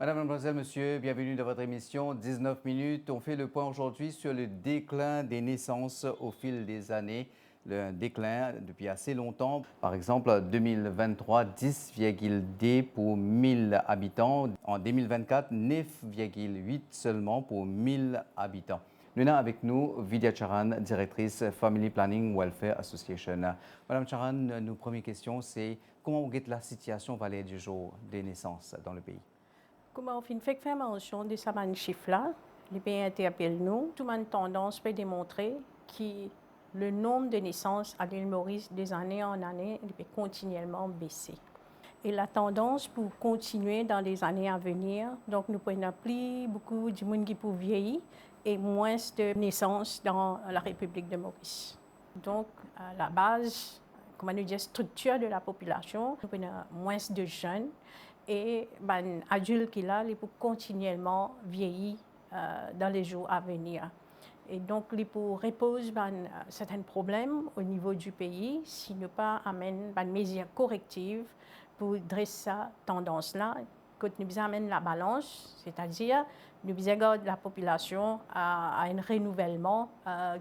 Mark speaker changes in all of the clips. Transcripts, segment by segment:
Speaker 1: Madame, mademoiselle, monsieur, bienvenue dans votre émission 19 minutes. On fait le point aujourd'hui sur le déclin des naissances au fil des années. Le déclin depuis assez longtemps. Par exemple, en 2023, 10,2 pour 1000 habitants. En 2024, 9,8 seulement pour 1000 habitants. Nous avons avec nous Vidya Charan, directrice Family Planning Welfare Association. Madame Charan, nos premières questions, c'est comment vous guette la situation Vallée du jour des naissances dans le pays?
Speaker 2: Comme on fait mention de ce chiffre-là, les pays interpellent nous. Tout le monde tendance peut démontrer que le nombre de naissances à l'île Maurice, des années en année, il peut continuellement baisser. Et la tendance pour continuer dans les années à venir, donc nous prenons plus beaucoup de monde qui pour vieillir et moins de naissances dans la République de Maurice. Donc, à la base, comment nous dire, structure de la population, nous prenons moins de jeunes et les adultes qui là, ils peuvent continuellement vieillir dans les jours à venir. Et donc, ils peuvent reposer certains problèmes au niveau du pays si nous pas amène des mesures correctives pour dresser cette tendance-là. Quand nous amène la balance, c'est-à-dire nous garder la population à un renouvellement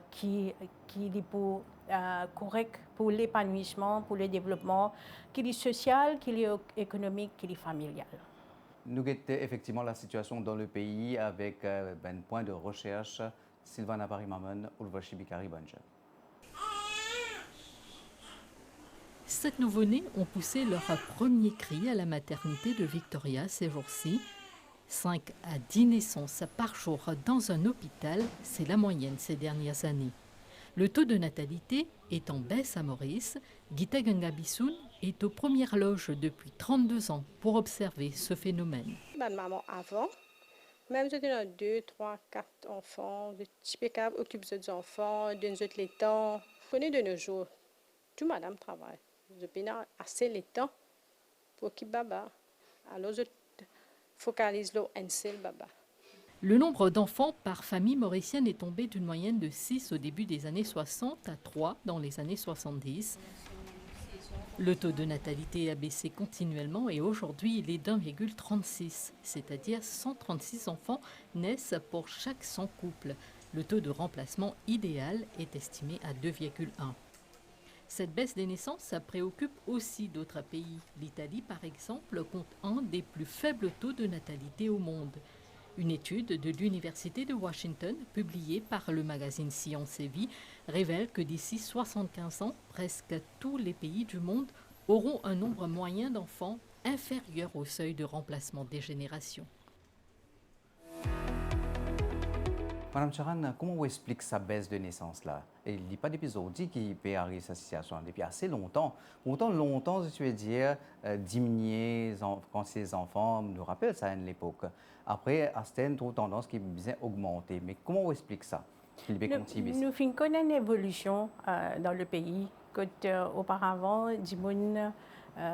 Speaker 2: qui est pour correct pour l'épanouissement, pour le développement, qu'il est social, qu'il est économique, qu'il est familial.
Speaker 1: Nous guettons effectivement la situation dans le pays avec un point de recherche, Sylvana Parimaman, Ulvashi Bikari Banja.
Speaker 3: 7 nouveau-nés ont poussé leur premier cri à la maternité de Victoria ces jours-ci. 5 à 10 naissances par jour dans un hôpital, c'est la moyenne ces dernières années. Le taux de natalité est en baisse à Maurice. Gita Gangabisoun est aux premières loges depuis 32 ans pour observer ce phénomène.
Speaker 4: Ma maman avant, même si on 2, 3, 4 enfants, de petits pécables occupent des enfants, d'un autre les temps. Prenez de nos jours, tout madame travaille. Je n'ai assez le temps pour qu'il baba. Alors je focalise le seul baba.
Speaker 3: Le nombre d'enfants par famille mauricienne est tombé d'une moyenne de 6 au début des années 60 à 3 dans les années 70. Le taux de natalité a baissé continuellement et aujourd'hui il est d'1,36, c'est-à-dire 136 enfants naissent pour chaque 100 couples. Le taux de remplacement idéal est estimé à 2,1. Cette baisse des naissances préoccupe aussi d'autres pays. L'Italie, par exemple, compte un des plus faibles taux de natalité au monde. Une étude de l'Université de Washington, publiée par le magazine Science et Vie, révèle que d'ici 75 ans, presque tous les pays du monde auront un nombre moyen d'enfants inférieur au seuil de remplacement des générations.
Speaker 1: Madame Charan, comment vous expliquez sa baisse de naissance-là? Il n'y a pas d'épisode qui peut arriver à cette situation depuis assez longtemps. Pourtant, longtemps, je veux dire, diminuer quand ces enfants nous rappellent ça à l'époque. Après, Aston trouve tendance qui vient augmenter. Mais comment vous expliquez ça?
Speaker 2: Nous connaissons une évolution dans le pays. Auparavant,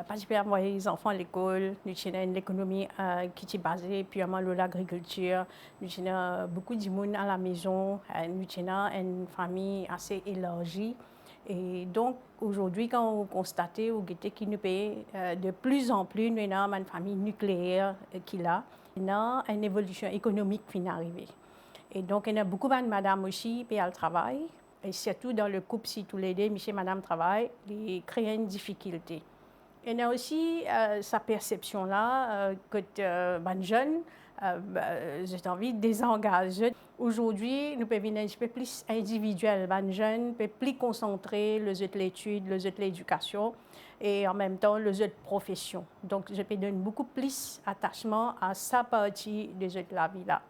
Speaker 2: participer à envoyer les enfants à l'école, nous avons une économie qui est basée purement sur l'agriculture, nous avons beaucoup de monde à la maison, nous avons une famille assez élargie. Et donc, aujourd'hui, quand vous constatez qu'il nous paye de plus en plus, nous avons une famille nucléaire qui là, nous avons une évolution économique qui est arrivée. Et donc, il y a beaucoup de madame aussi qui le travail. Et surtout dans le couple, si tous les deux, monsieur et madame travaillent, ils créent une difficulté. Il y a aussi sa perception-là que les jeunes, j'ai envie de désengager. Aujourd'hui, nous pouvons venir un peu plus individuel. Les jeunes peuvent plus concentrer les autres l'étude, les autres l'éducation et en même temps les autres professions. Donc, je peux donner beaucoup plus attachement à sa partie des autres la vie là.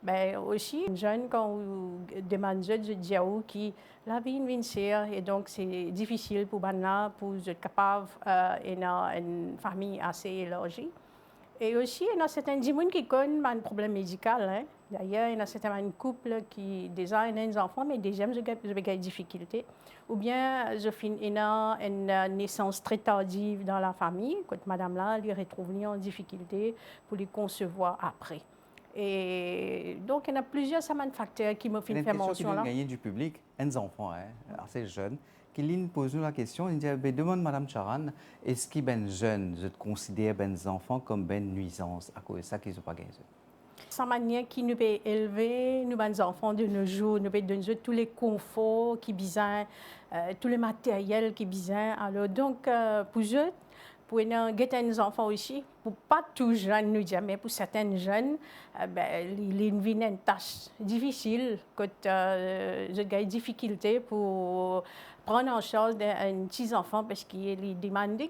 Speaker 2: Mais aussi, les jeunes, quand vous demandez, je dis à eux que la vie est et donc c'est difficile pour eux pour être capable d'avoir une famille assez élargie. Et aussi, il y a certains gens qui connaissent un problème médical. Hein. D'ailleurs, il y a certains couples qui déjà ont des enfants, mais déjà, ils ont des difficultés. Ou bien, ils ont une naissance très tardive dans la famille, quand madame là, les retrouve en difficulté pour les concevoir après. Et donc, il y a plusieurs facteurs qui me font faire mention là.
Speaker 1: Gagner du public, des enfants assez jeunes Kéline pose-nous la question, il dit, demande Madame Charan, est-ce qu'ils ben jeunes, je considère ben enfants comme ben nuisance à cause de ça qu'ils n'ont pas gagné?
Speaker 2: Sa manière qui nous peut élever, nous, les enfants de nos jours, nous peut donner tous les conforts qui besoin, tous les matériels qui besoin. Alors donc, pour eux, pour les enfants aussi, pour pas tous jeunes, nous dire, mais pour certains jeunes, il y a une tâche difficile, quand j'ai des difficultés pour prendre en charge un petit enfant parce qu'il est demanding.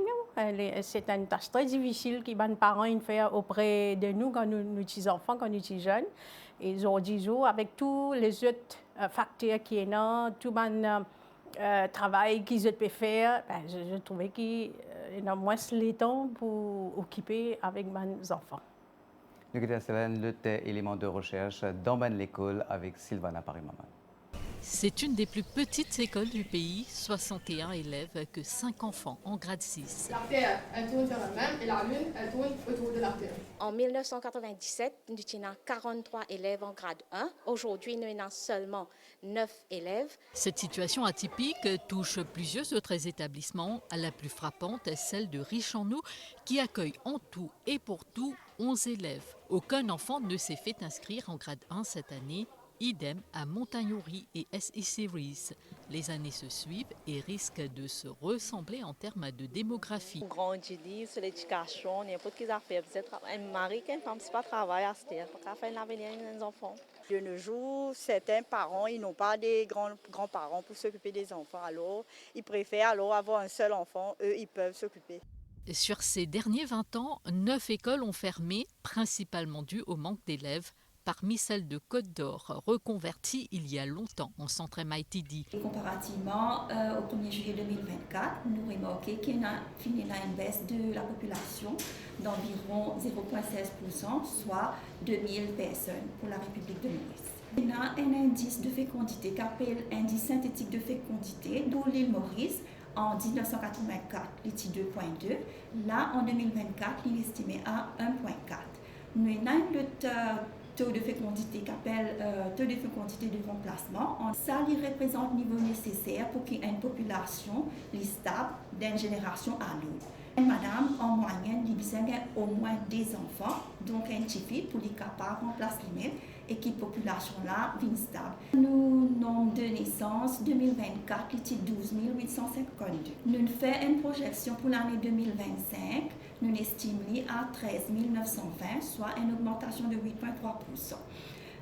Speaker 2: C'est une tâche très difficile que les parents font auprès de nous quand nous sommes enfants, quand nous sommes jeunes. Et aujourd'hui, avec tous les autres facteurs qui sont là, tout le travail qu'ils peuvent faire, je trouvais qu'il y a moins le temps pour occuper avec mes enfants.
Speaker 1: Nous avons l'autre élément de recherche dans l'école avec Sylvana Parimaman.
Speaker 3: C'est une des plus petites écoles du pays, 61 élèves que 5 enfants en grade 6.
Speaker 5: La Terre, elle tourne sur elle-même et la Lune, elle tourne autour de la Terre.
Speaker 6: En 1997, nous étions 43 élèves en grade 1. Aujourd'hui, nous avons seulement 9 élèves.
Speaker 3: Cette situation atypique touche plusieurs autres établissements. La plus frappante est celle de Riche-en-Nou qui accueille en tout et pour tout 11 élèves. Aucun enfant ne s'est fait inscrire en grade 1 cette année. Idem à Montagnori et SE Series. Les années se suivent et risquent de se ressembler en termes de démographie.
Speaker 7: Grandir sur l'éducation, n'importe quelle affaire. Un mari qui ne fait pas travail à ce terre, pour faire l'avenir des enfants. De nos jours, certains parents, ils n'ont pas des grands-parents pour s'occuper des enfants. Alors, ils préfèrent avoir un seul enfant. Eux, ils peuvent s'occuper.
Speaker 3: Sur ces derniers 20 ans, 9 écoles ont fermé, principalement dû au manque d'élèves. Parmi celles de Côte d'Or, reconverties il y a longtemps en centre MITD.
Speaker 8: Comparativement au 1er juillet 2024, nous remarquons qu'il y a une baisse de la population d'environ 0,16%, soit 2000 personnes pour la République de Maurice. Il y a un indice de fécondité qui s'appelle indice synthétique de fécondité pour l'île Maurice. En 1984, il était 2,2. Là, en 2024, il est estimé à 1,4. Nous avons le taux de fécondité qu'appelle taux de fécondité de remplacement. Ça lui représente le niveau nécessaire pour qu'il y ait une population stable d'une génération à l'autre. Madame, en moyenne, il a au moins des enfants, donc un petit fille pour les capables de remplacer les mêmes et qui population-là vient stable. Nous, nombre de naissances 2024, était 12 852. Nous faisons une projection pour l'année 2025. Nous estimons à 13 920, soit une augmentation de 8,3%.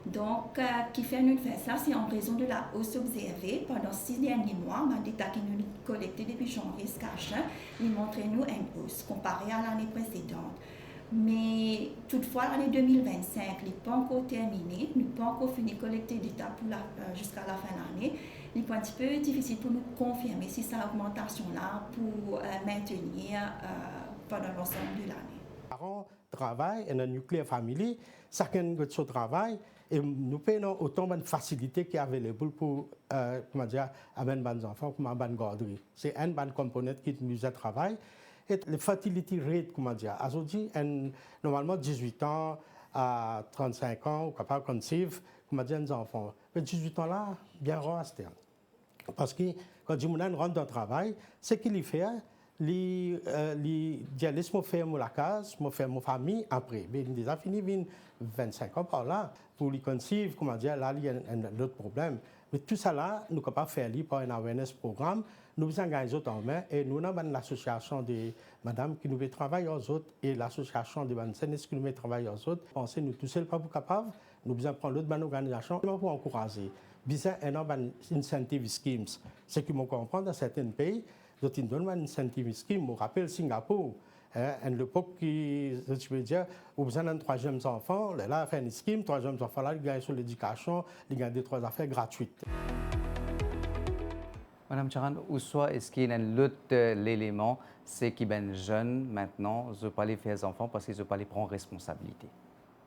Speaker 8: Donc, qui fait nous faire ça, c'est en raison de la hausse observée pendant 6 derniers mois. On a des data qui nous collectés depuis janvier jusqu'à juin. Ils montrent nous une hausse comparée à l'année précédente. Mais toutefois, l'année 2025 n'est pas encore terminée. Nous n'avons pas encore fini de collecter des data jusqu'à la fin de l'année. Il est un petit peu difficile pour nous confirmer si cette augmentation-là pour maintenir pendant l'ensemble de l'année.
Speaker 9: Les parents travaillent dans la nucléaire famille, chacun a son travail et nous payons autant de facilités qui sont available pour amener les enfants pour la garderie. C'est une bonne composante qui nous travaille. Et la fertility rate, aujourd'hui, normalement 18 ans à 35 ans, ou capable de conceive, les enfants. Mais 18 ans là, bien rare. Parce que quand les gens rentrent dans le travail, ce qu'ils font, ils disent « faire la case, faire ma famille après ». Mais ils ont déjà fini 25 ans par là. Pour les conceive, là, il y a un autre problème. Mais tout ça là, nous ne pouvons pas faire par un awareness programme. Nous engagons en main et nous avons l'association des madames qui nous fait travailler aux autres et l'association des bandes qui nous fait travailler aux autres. Pensez nous tous seuls pas capables, nous devons prendre l'autre organisation pour encourager. Besoin un incentive schemes. Ce qui me comprend dans certains pays, ils donnent un incentive scheme. Je rappelle Singapour. À l'époque, je veux dire, vous avez un troisième enfant, là, fait une scheme, troisième enfant, là, il gagne sur l'éducation, il gagne des 3 affaires gratuites.
Speaker 1: Madame Charan, ou soit est-ce qu'il y a un autre élément, c'est qu'ils sont jeunes maintenant, je ne peux pas les faire enfants parce qu'ils ne peuvent pas les prendre responsabilité.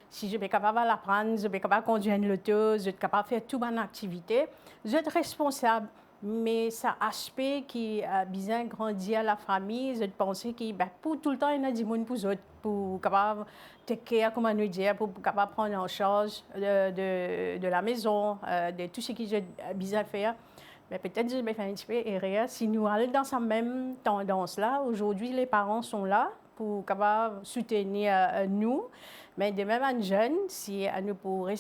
Speaker 2: Si je suis capable d'apprendre, je suis capable de conduire une auto, je suis capable de faire toute mon activité, je suis responsable. Mais c'est un aspect qui a bien grandi à la famille. Je pense que pour tout le temps, il y a des gens pour eux, pour capable de comment nous dire, pour capable prendre en charge de la maison, de tout ce que j'ai besoin de faire. Mais peut-être je vais faire un petit peu erreur. Si nous allons dans cette même tendance-là, aujourd'hui, les parents sont là pour capable soutenir nous. Mais de même, un jeune, si nous pourrions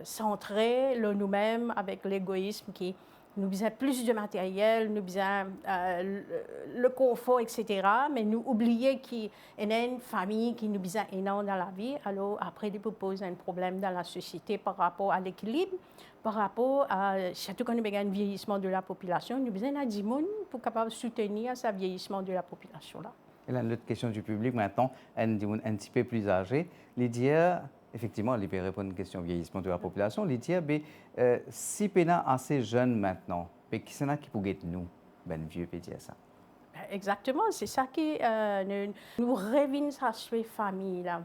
Speaker 2: centrer nous-mêmes avec l'égoïsme qui nous besoin plus de matériel, nous besoin le confort, etc. Mais nous oublier qu'il y a une famille qui nous besoin énorme dans la vie. Alors après, il peut poser un problème dans la société par rapport à l'équilibre, par rapport à, surtout quand nous avons un vieillissement de la population, nous besoin d'un monde pour capable soutenir ce vieillissement de la population là.
Speaker 1: Et là, l'autre question du public maintenant, un petit peu plus âgé, Lydia, effectivement, elle peut répondre à une question vieillissement de la population. Lydia, si on est assez jeune maintenant, qui est-ce qui peut être nous, ben vieux, peut dire ça?
Speaker 2: Exactement, c'est ça qui nous revient à cette famille là.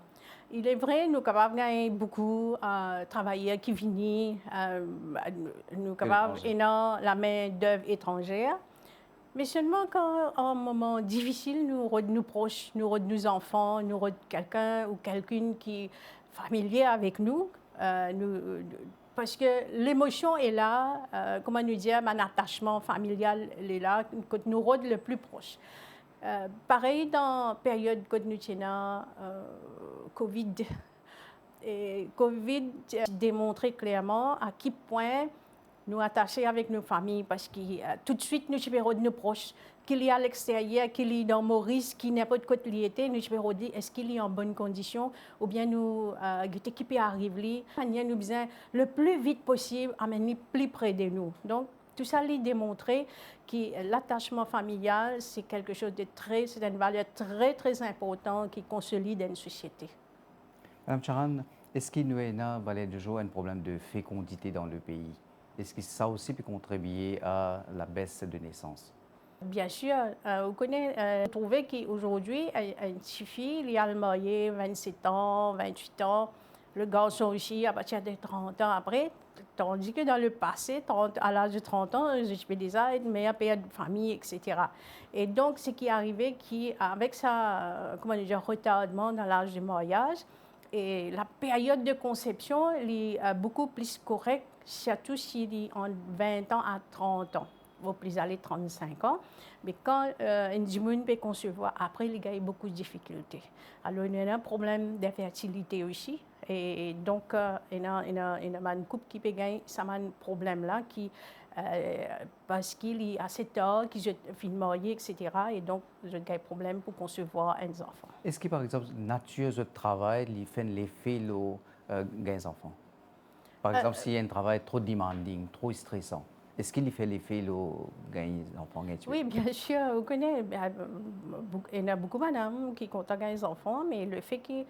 Speaker 2: Il est vrai, nous sommes capables de gagner beaucoup de travailleurs qui viennent, nous sommes capables de la main d'œuvre étrangère. Mais seulement quand, en un moment difficile, nous avons nos proches, nous avons nos enfants, nous avons quelqu'un ou quelqu'une qui est familier avec nous, parce que l'émotion est là, comment nous dire, un attachement familial est là, quand nous avons le plus proche. Pareil dans la période que nous avons Covid. Et Covid a démontré clairement à quel point nous attacher avec nos familles parce que tout de suite nous supérons de nos proches qu'il y a à l'extérieur, qu'il y a dans Maurice, qui n'est pas de côté lié, nous supérons dire est-ce qu'il est en bonne condition ou bien nous équipés arriver nous besoin le plus vite possible amener plus près de nous. Donc tout ça lui démontrer que l'attachement familial c'est quelque chose de c'est une valeur très très importante qui consolide une société.
Speaker 1: Madame Charan, est-ce qu'il y a un problème de fécondité dans le pays? Est-ce que ça aussi peut contribuer à la baisse de naissance?
Speaker 2: Bien sûr, vous connaissez, trouver qu'aujourd'hui, une petite fille, il y a le marié 27 ans, 28 ans, le garçon aussi à partir de 30 ans après, tandis que dans le passé, à l'âge de 30 ans, je fais des aides, meilleure période de famille, etc. Et donc, ce qui est arrivé, avec ça, comment dire, retardement dans l'âge du mariage, et la période de conception est beaucoup plus correcte, surtout s'il est en 20 ans à 30 ans, ou plus aller 35 ans. Mais quand une femme peut concevoir, après, il y a beaucoup de difficultés. Alors, il y a un problème d'infertilité aussi. Et donc, il y a une couple qui peut gagner ce problème-là, parce qu'il est assez tard, qu'il est fin marié, etc. Et donc, il y a un problème pour concevoir un enfant.
Speaker 1: Est-ce que, par exemple, la nature du travail fait l'effet des enfants? Par exemple, s'il y a un travail trop demanding, trop stressant, est-ce qu'il fait l'effet des enfants?
Speaker 2: Oui, bien sûr. Vous connaissez, il y a beaucoup de madame qui comptent des enfants, mais le fait que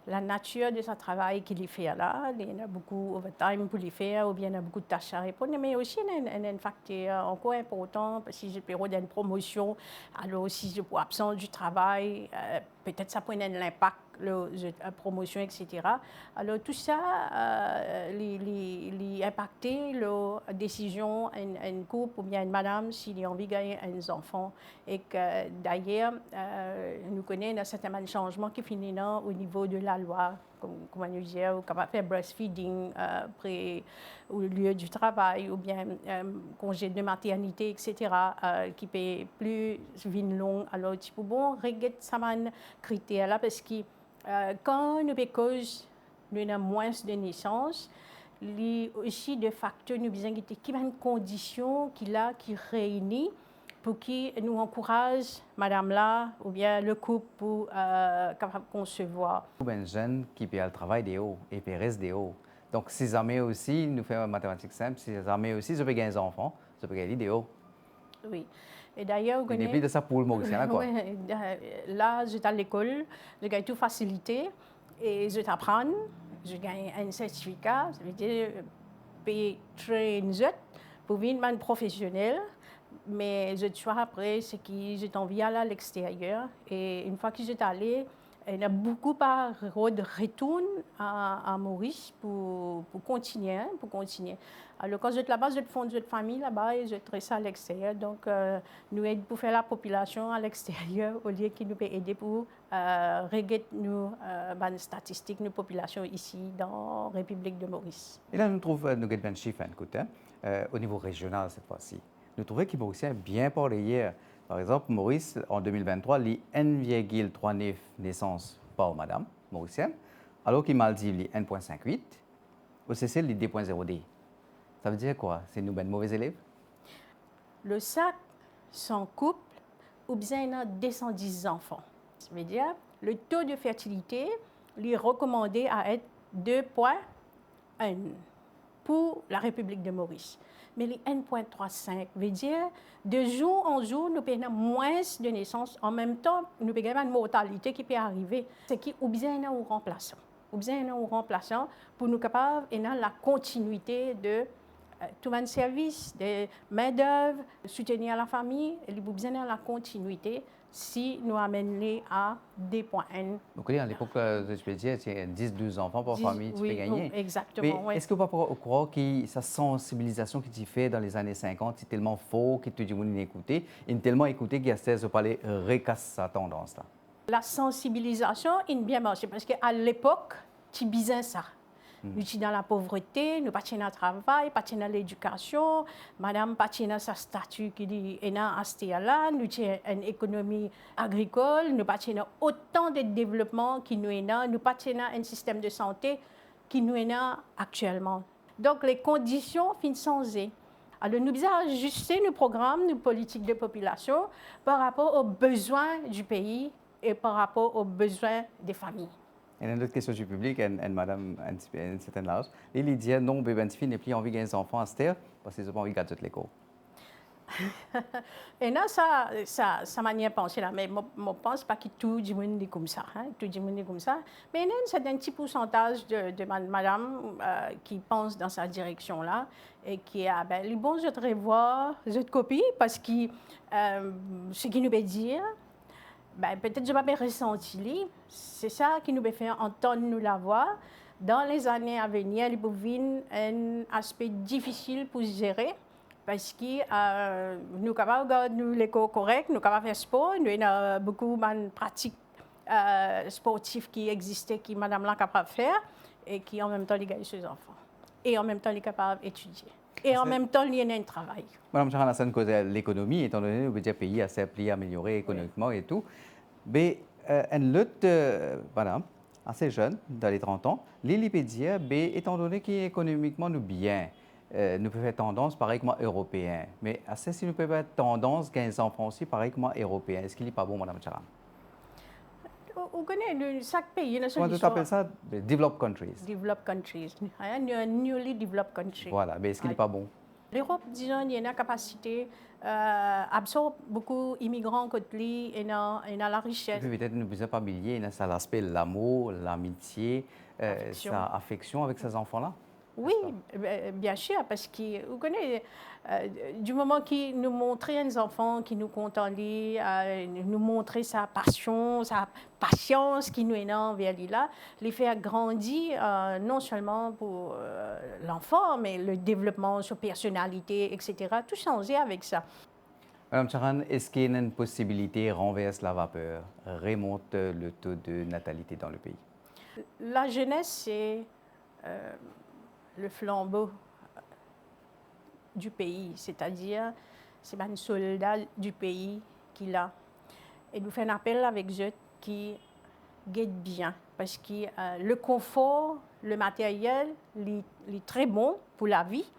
Speaker 2: la nature de ce travail qu'il fait là, il y a beaucoup overtime pour les faire, ou bien il y a beaucoup de tâches à répondre, mais aussi il y a un facteur encore important, parce que si je peux avoir une promotion, alors si je suis absent du travail, peut-être ça peut avoir un impact, la promotion, etc. Alors tout ça, impacter la décision d'un couple ou bien une madame s'il a envie de gagner un enfant. Et que d'ailleurs, nous connaissons un certain changement qui finit au niveau de la loi, comme nous disons, on va faire breastfeeding au lieu du travail, ou bien congé de maternité, etc., qui peut plus venir long. Alors, tu peux bon regarder ces critères-là parce que quand nous cause nous avons moins de naissances, il y a aussi des facteurs nous besoin de quelles conditions qui réunissent pour qui nous encourage madame là ou bien le couple pour concevoir.
Speaker 1: Un jeune qui peut travailler de haut et peut rester de haut. Donc, si jamais aussi, nous faisons mathématiques simples, si jamais aussi, je peux gagner des enfants, je peux gagner de haut.
Speaker 2: Oui. Et d'ailleurs, vous connaissez...
Speaker 1: Il de ça pour le Mauricien, quoi.
Speaker 2: Là, j'étais à l'école, je gagne tout facilité et je t'apprends, je gagne un certificat, ça veut dire payer très pour devenir un professionnel. Mais je choisis après ce que j'ai envie d'aller à l'extérieur. Et une fois que j'étais allée, Il y a beaucoup par retour à Maurice pour continuer, pour continuer. Alors quand je suis là-bas, je fonde une famille là-bas et je traite à l'extérieur. Donc nous aidons pour faire la population à l'extérieur au lieu qu'ils nous peut aider pour régler nos statistiques, nos populations ici dans la République de Maurice.
Speaker 1: Et là, nous trouvons nous avons un chiffre au niveau régional cette fois-ci. Nous trouvons que les Mauriciens bien parlé hier. Par exemple, Maurice, en 2023, les 1,39 naissances par madame mauricienne, alors que Maldives, les 1,58, au Seychelles, les 2,0D. Ça veut dire quoi? C'est nous, ben mauvais élèves?
Speaker 2: Le SAC, sans couple, ou bien 210 enfants. Ça veut dire le taux de fertilité est recommandé à être 2,1 pour la République de Maurice. Mais les 1,35 veut dire de jour en jour, nous avons moins de naissances. En même temps, nous avons une mortalité qui peut arriver. C'est qui ou bien nous remplaçant. Ou bien nous remplaçant pour nous capables de la continuité de tout un service, de main-d'œuvre, soutenir la famille, et nous avons la continuité si nous amenons à 2,1.
Speaker 1: Donc, à l'époque, je peux dire, c'est 10-12 enfants par famille, tu peux gagner.
Speaker 2: Exactement.
Speaker 1: Mais est-ce que vous croire que sa sensibilisation qui tu fait dans les années 50, c'est tellement faux que tout le monde écouté, et tellement écouté qu'il y a 16 parler recasse sa tendance-là?
Speaker 2: La sensibilisation a bien marché parce qu'à l'époque, tu disais ça. Nous sommes dans la pauvreté, nous pas dans le travail, pas dans l'éducation, madame pas dans sa statut qui est dans là, nous avons une économie agricole, nous pas dans autant de développement qui nous est dans, nous pas dans un système de santé qui nous est dans actuellement. Donc les conditions finissent changées. Alors nous devons ajuster nos programmes, nos politiques de population par rapport aux besoins du pays et par rapport aux besoins des familles.
Speaker 1: Et une autre question du public, madame, un certain âge, il dit non, bébé, fille n'est plus envie des enfants à cette terre parce qu'ils n'ont pas envie de garder l'école.
Speaker 2: Et non, ça manière de penser là, mais je ne pense pas que tout le monde est comme ça. Hein? Tout le monde est comme ça. Mais c'est un petit pourcentage de madame qui pense dans cette direction-là et qui a, ben, bon, je te revois, je te copie parce que ce qu'il nous veut dire, ben, peut-être je ne vais pas ressentir. C'est ça qui nous fait entendre nous la voix. Dans les années à venir, il y a un aspect difficile pour gérer parce que nous sommes capables de garder l'école correcte, nous sommes capables de faire sport, nous avons beaucoup de pratiques sportives qui existaient, que madame est capable de faire et qui en même temps, les gagne ses enfants. Et en même temps, elle est capable d'étudier. Et en même temps, il y a un travail.
Speaker 1: Madame Charan, c'est cause de l'économie, étant donné que le pays a s'est amélioré économiquement et tout. Mais une lutte, madame, assez jeune, dans les 30 ans, l'Ilipédia, étant donné qu'économiquement nous bien, nous pouvons faire tendance pareillement européen. Mais assez si nous pouvons faire tendance 15 enfants aussi pareillement européen. Est-ce qu'il n'est pas bon, madame Charan?
Speaker 2: Vous connaissez chaque pays.
Speaker 1: Comment tu appelles ça? Developed countries.
Speaker 2: Developed countries. Newly developed countries.
Speaker 1: Voilà, mais est-ce qu'il n'est pas bon?
Speaker 2: L'Europe, disons, il y a une capacité absorbe beaucoup d'immigrants côté lui et dans la richesse.
Speaker 1: Peut-être nous ne pouvons pas oublier ça l'aspect l'amour, l'amitié, sa affection avec ces enfants-là.
Speaker 2: Oui, bien sûr, parce que vous connaissez, du moment qu'il nous montrait les enfants qui nous content, nous montrer sa passion, sa patience qui nous est envers lui là, les faire grandir non seulement pour l'enfant, mais le développement, sa personnalité, etc. Tout changer avec ça.
Speaker 1: Madame Charan, est-ce qu'il y a une possibilité de renverser la vapeur, remonte le taux de natalité dans le pays?
Speaker 2: La jeunesse, c'est le flambeau du pays, c'est-à-dire c'est un soldat du pays qui l'a. Et nous faisons un appel avec eux qui guette bien, parce que le confort, le matériel, est très bon pour la vie,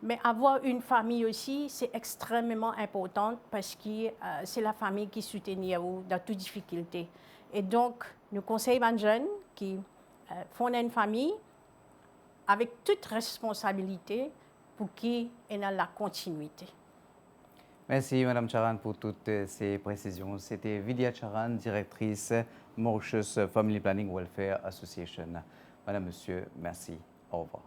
Speaker 2: mais avoir une famille aussi, c'est extrêmement important parce que c'est la famille qui soutient vous dans toute difficulté. Et donc, nous conseillons aux jeunes qui font une famille avec toute responsabilité pour qu'ils aient la continuité.
Speaker 1: Merci Madame Charan pour toutes ces précisions. C'était Vidya Charan, directrice Mauritius Family Planning Welfare Association. Madame, Monsieur, merci. Au revoir.